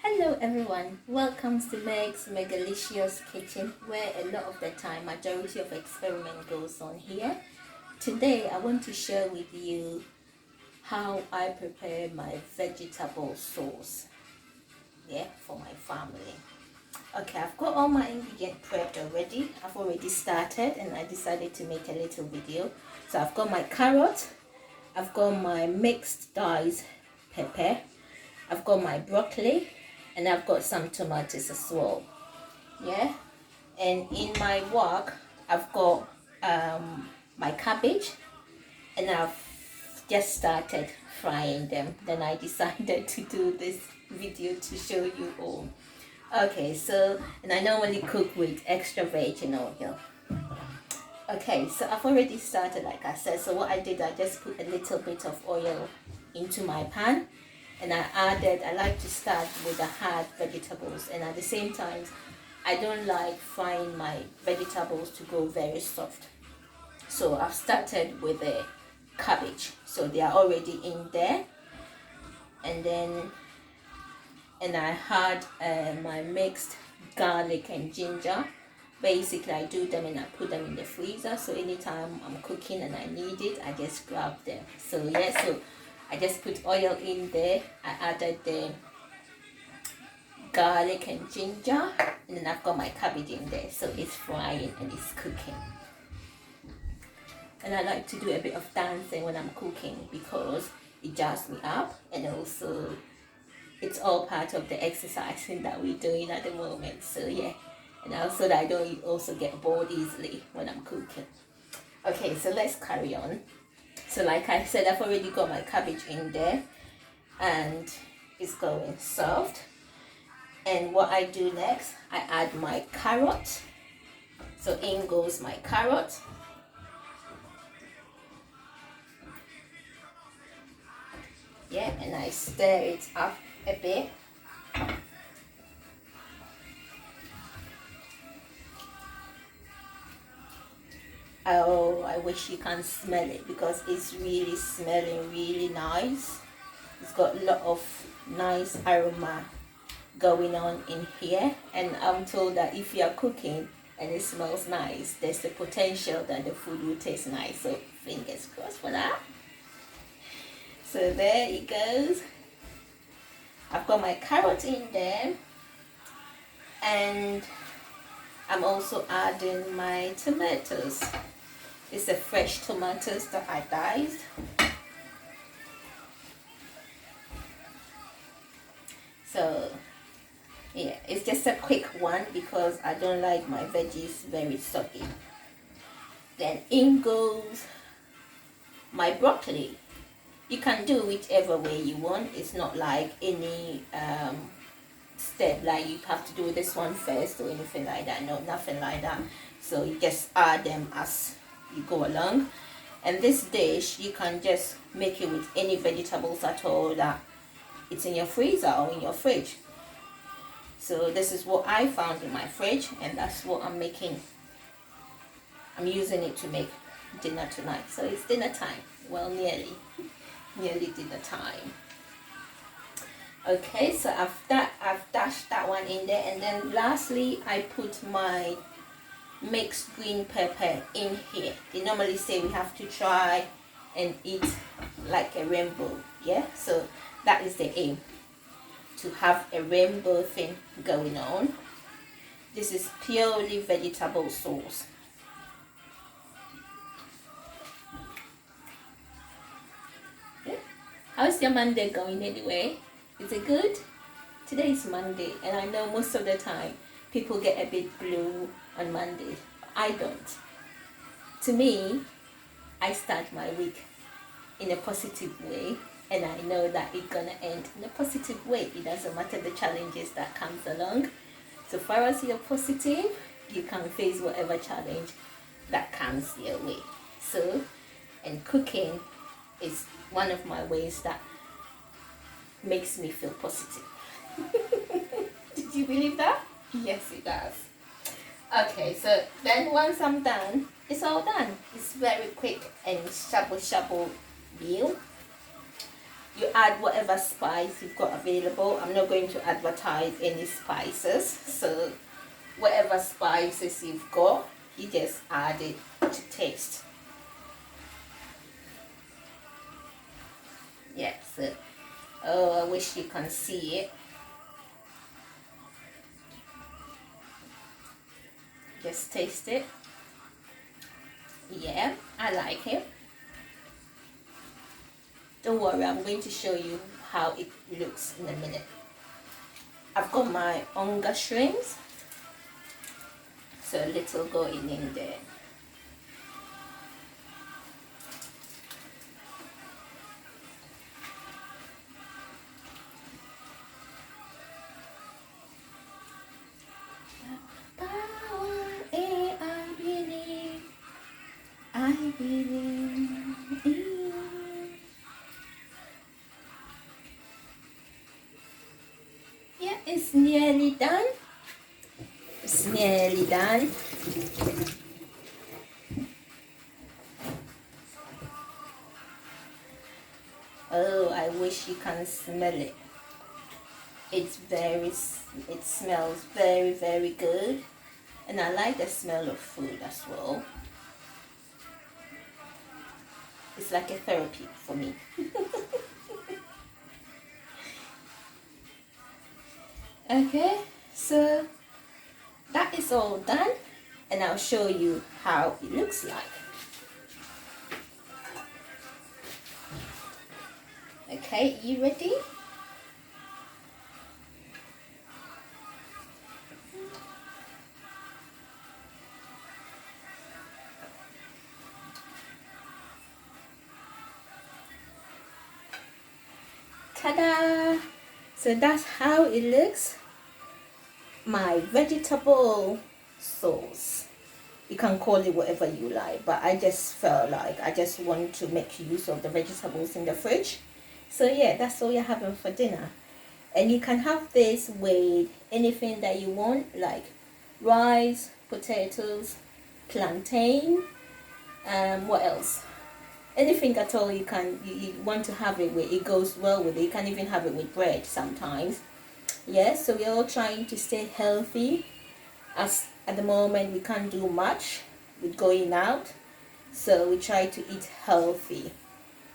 Hello everyone, welcome to Meg's Megalicious kitchen, where a lot of the time majority of experiment goes on here. Today I want to share with you how I prepare my vegetable sauce for my family. Okay, I've got all my ingredients prepped already. I've already started and I decided to make a little video. So I've got my carrot, I've got my mixed diced pepper, I've got my broccoli, and I've got some tomatoes as well. And in my wok I've got my cabbage, and I've just started frying them. Then I decided to do this video to show you all. Okay, so, and I normally cook with extra virgin oil. Okay, so I've already started, like I said. So what I did, I just put a little bit of oil into my pan, and I like to start with the hard vegetables, and at the same time I don't like frying my vegetables to go very soft. So I've started with the cabbage, so they are already in there, and I had my mixed garlic and ginger. Basically I do them and I put them in the freezer, so anytime I'm cooking and I need it, I just grab them. So so I just put oil in there. I added the garlic and ginger, and then I've got my cabbage in there, so it's frying and it's cooking. And I like to do a bit of dancing when I'm cooking because it jazz me up, and also it's all part of the exercising that we're doing at the moment. So and also that I don't also get bored easily when I'm cooking. Okay, so let's carry on. So like I said, I've already got my cabbage in there and it's going soft. And what I do next, I add my carrot. So in goes my carrot. And I stir it up a bit. Oh, I wish you can smell it because it's really smelling really nice. It's got a lot of nice aroma going on in here, and I'm told that if you are cooking and it smells nice, there's the potential that the food will taste nice. So fingers crossed for that. So there it goes. I've got my carrot in there, and I'm also adding my tomatoes. It's the fresh tomatoes that I diced. So it's just a quick one because I don't like my veggies very soggy. Then in goes my broccoli. You can do whichever way you want. It's not like any step like you have to do this one first or anything like that. No, nothing like that. So you just add them as you go along. And this dish, you can just make it with any vegetables at all that it's in your freezer or in your fridge. So this is what I found in my fridge, and that's what I'm making. I'm using it to make dinner tonight. So it's dinner time. Well, nearly dinner time. Okay, so I've dashed that one in there, and then lastly I put my mixed green pepper in here. They normally say we have to try and eat like a rainbow. So that is the aim, to have a rainbow thing going on. This is purely vegetable sauce. How's your Monday going anyway? Is it good? Today is Monday, and I know most of the time people get a bit blue on Monday. I don't. To me, I start my week in a positive way, and I know that it's gonna end in a positive way. It doesn't matter the challenges that comes along. So far as you're positive, you can face whatever challenge that comes your way. So, and cooking is one of my ways that makes me feel positive. Did you believe that? Yes, it does. Okay, so then once I'm done, it's all done. It's very quick and shabu shabu meal. You add whatever spice you've got available. I'm not going to advertise any spices, so whatever spices you've got, you just add it to taste. Yes. Oh, I wish you can see it. Just taste it. Yeah, I like it. Don't worry, I'm going to show you how it looks in a minute. I've got my onga shrimps, so a little going in there. I believe. Yeah, it's nearly done. It's nearly done. Oh, I wish you can smell it. It smells very, very good. And I like the smell of food as well. It's like a therapy for me. Okay, so that is all done, and I'll show you how it looks like. Okay, you ready? Ta-da! So that's how it looks. My vegetable sauce. You can call it whatever you like, but I just felt like I just want to make use of the vegetables in the fridge. So yeah, that's all you're having for dinner. And you can have this with anything that you want, like rice, potatoes, plantain, what else? Anything at all you want to have it with. It goes well with it. You can even have it with bread sometimes. Yes, so we're all trying to stay healthy, as at the moment we can't do much with going out, so we try to eat healthy.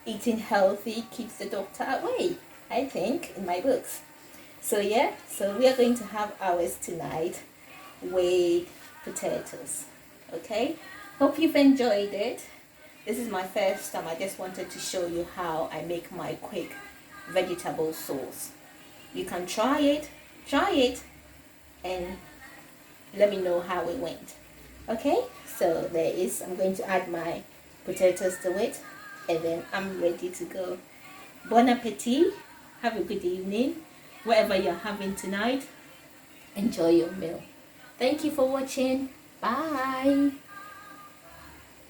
Eating healthy keeps the doctor away, I think, in my books. So yeah, so we are going to have ours tonight with potatoes. Okay, hope you've enjoyed it. This is my first time. I just wanted to show you how I make my quick vegetable sauce. You can try it, and let me know how it went. Okay, so there is, I'm going to add my potatoes to it, and then I'm ready to go. Bon appetit, have a good evening, whatever you're having tonight, enjoy your meal. Thank you for watching, bye.